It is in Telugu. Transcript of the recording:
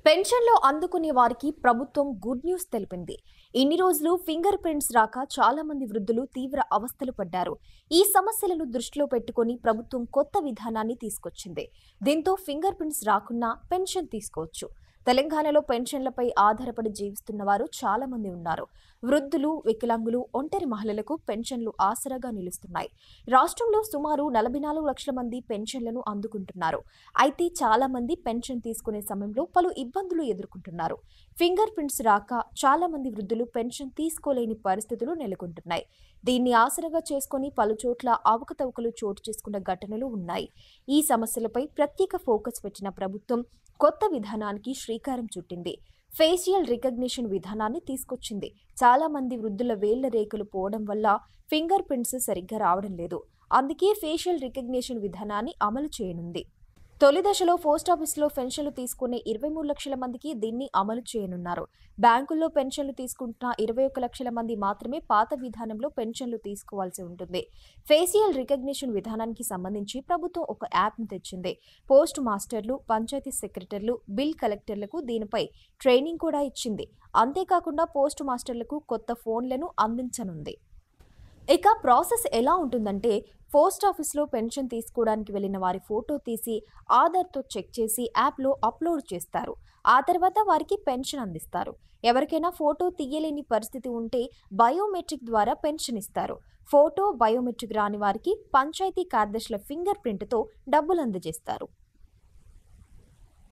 పెన్షన్‌లో అందుకునే వారికి ప్రభుత్వం గుడ్ న్యూస్ తెలిపింది. ఇన్ని రోజులు ఫింగర్ ప్రింట్స్ రాక చాలా మంది వృద్ధులు తీవ్ర అవస్థలు పడ్డారు. ఈ సమస్యలను దృష్టిలో పెట్టుకొని ప్రభుత్వం కొత్త విధానాన్ని తీసుకొచ్చింది. దీంతో ఫింగర్ ప్రింట్స్ రాకున్నా పెన్షన్ తీసుకోవచ్చు. తెలంగాణలో పెన్షన్లపై ఆధారపడి జీవిస్తున్న వారు చాలా మంది ఉన్నారు. వృద్ధులు, వికలాంగులు, ఒంటరి మహిళలకు పెన్షన్లు ఆసరాగా నిలుస్తున్నాయి. రాష్ట్రంలో సుమారు 44 లక్షల మంది పెన్షన్లను అందుకుంటున్నారు. అయితే చాలా మంది పెన్షన్ తీసుకునే సమయంలో పలు ఇబ్బందులు ఎదుర్కొంటున్నారు. ఫింగర్ ప్రింట్స్ రాక చాలా మంది వృద్ధులు పెన్షన్ తీసుకోలేని పరిస్థితులు నెలకొంటున్నాయి. దీన్ని ఆసరాగా చేసుకుని పలుచోట్ల అవకతవకలు చోటు చేసుకున్న ఘటనలు ఉన్నాయి. ఈ సమస్యలపై ప్రత్యేక ఫోకస్ పెట్టిన ప్రభుత్వం కొత్త విధానానికి శ్రీకారం చుట్టింది. ఫేషియల్ రికగ్నిషన్ విధానాన్ని తీసుకొచ్చింది. చాలా మంది వృద్ధుల వేళ్ల రేఖలు పోవడం వల్ల ఫింగర్ ప్రింట్స్ సరిగ్గా రావడం లేదు. అందుకే ఫేషియల్ రికగ్నిషన్ విధానాన్ని అమలు చేయనుంది. తొలి దశలో పోస్టాఫీసులో పెన్షన్లు తీసుకునే 23 లక్షల మందికి దీన్ని అమలు చేయనున్నారు. బ్యాంకుల్లో పెన్షన్లు తీసుకుంటున్న 21 లక్షల మంది మాత్రమే పాత విధానంలో పెన్షన్లు తీసుకోవాల్సి ఉంటుంది. ఫేషియల్ రికగ్నిషన్ విధానానికి సంబంధించి ప్రభుత్వం ఒక యాప్ను తెచ్చింది. పోస్ట్ మాస్టర్లు, పంచాయతీ సెక్రటరీలు, బిల్ కలెక్టర్లకు దీనిపై ట్రైనింగ్ కూడా ఇచ్చింది. అంతేకాకుండా పోస్ట్ మాస్టర్లకు కొత్త ఫోన్లను అందించనుంది. ఇక ప్రాసెస్ ఎలా ఉంటుందంటే, పోస్ట్ ఆఫీస్లో పెన్షన్ తీసుకోవడానికి వెళ్లిన వారి ఫోటో తీసి ఆధార్తో చెక్ చేసి యాప్లో అప్లోడ్ చేస్తారు. ఆ తర్వాత వారికి పెన్షన్ అందిస్తారు. ఎవరికైనా ఫోటో తీయలేని పరిస్థితి ఉంటే బయోమెట్రిక్ ద్వారా పెన్షన్ ఇస్తారు. ఫోటో, బయోమెట్రిక్ రాని వారికి పంచాయతీ కార్యదర్శుల ఫింగర్ ప్రింట్తో డబ్బులు అందజేస్తారు.